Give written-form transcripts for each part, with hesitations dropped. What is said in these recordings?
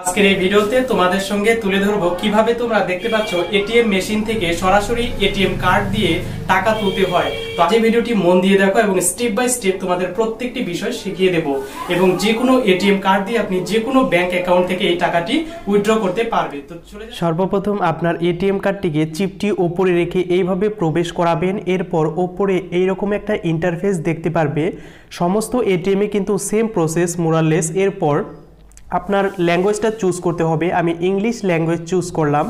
আজকের এই ভিডিওতে তোমাদের সঙ্গে তুলে ধরবো কিভাবে তোমরা দেখতে পাচ্ছ এটিএম মেশিন থেকে সরাসরি এটিএম কার্ড দিয়ে টাকা তুলতে হয়। তো আজ এই ভিডিওটি মন দিয়ে দেখো এবং স্টেপ বাই স্টেপ তোমাদের প্রত্যেকটি বিষয় শিখিয়ে দেব এবং যে কোনো এটিএম কার্ড দিয়ে আপনি যে কোনো ব্যাংক অ্যাকাউন্ট থেকে এই টাকাটি উইথড্র করতে পারবে। তো সর্বপ্রথম আপনার এটিএম কার্ডটিকে চিপটি উপরে রেখে এইভাবে প্রবেশ করাবেন। এরপর উপরে এইরকম একটা ইন্টারফেস দেখতে পারবে। সমস্ত এটিএমে কিন্তু সেম প্রসেস মোরাললেস। এরপর আপনার ল্যাঙ্গুয়েজটা চুজ করতে হবে। আমি ইংলিশ ল্যাঙ্গুয়েজ চুজ করলাম।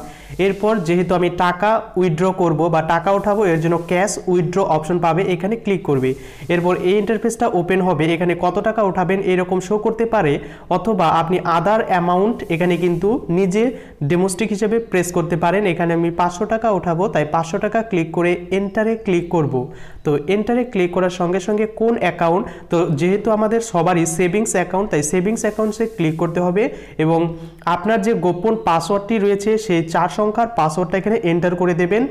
এরপর যেহেতু আমি টাকা উইথড্র করব বা টাকা উঠাবো, এর জন্য ক্যাশ উইথড্র অপশন পাবে, এখানে ক্লিক করবে। এরপর এই ইন্টারফেসটা ওপেন হবে। এখানে কত টাকা উঠাবেন এরকম শো করতে পারে, অথবা আপনি আদার অ্যামাউন্ট এখানে কিন্তু নিজে ডেমোস্টিক হিসেবে প্রেস করতে পারেন। এখানে আমি 500 টাকা উঠাবো, তাই 500 টাকা ক্লিক করে এন্টারে ক্লিক করব। তো এন্টারে ক্লিক করার সঙ্গে সঙ্গে কোন অ্যাকাউন্ট, তো যেহেতু আমাদের সবারই সেভিংস অ্যাকাউন্ট, তাই সেভিংস অ্যাকাউন্টসে ক্লিক করতে হবে এবং আপনার যে গোপন পাসওয়ার্ডটি রয়েছে সেই 4 সংখ্যার পাসওয়ার্ডটা এখানে এন্টার করে দেবেন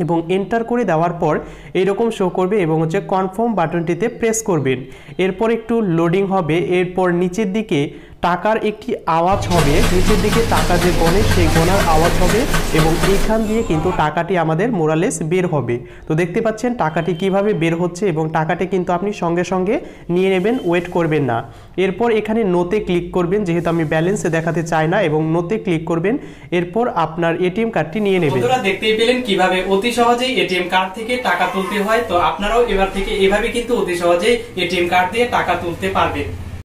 এবং এন্টার করে দেওয়ার পর এইরকম শো করবে এবং কনফার্ম বাটনটিতে প্রেস করবেন। এরপর একটু লোডিং হবে। এরপর নিচের দিকে টাকার একটি আওয়াজ হবে, নিচের দিকে টাকা যে গণে সেই গণার আওয়াজ হবে এবং এখান দিয়ে কিন্তু টাকাটি আমাদের মোরালেস বের হবে। তো দেখতে পাচ্ছেন টাকাটি কিভাবে বের হচ্ছে এবং টাকাটি কিন্তু আপনি সঙ্গে সঙ্গে নিয়ে নেবেন, ওয়েট করবেন না। এরপর এখানে নোতে ক্লিক করবেন, যেহেতু আমি ব্যালেন্সে দেখাতে চাই না, এবং নোতে ক্লিক করবেন। এরপর আপনার এটিএম কার্ডটি নিয়ে নেবেন। বন্ধুরা দেখতেই পেলেন কিভাবে অতি সহজেই এটিএম কার্ড থেকে টাকা তুলতে হয়। তো আপনারাও এবার থেকে এভাবে কিন্তু অতি সহজেই এটিএম কার্ড দিয়ে টাকা তুলতে পারবেন।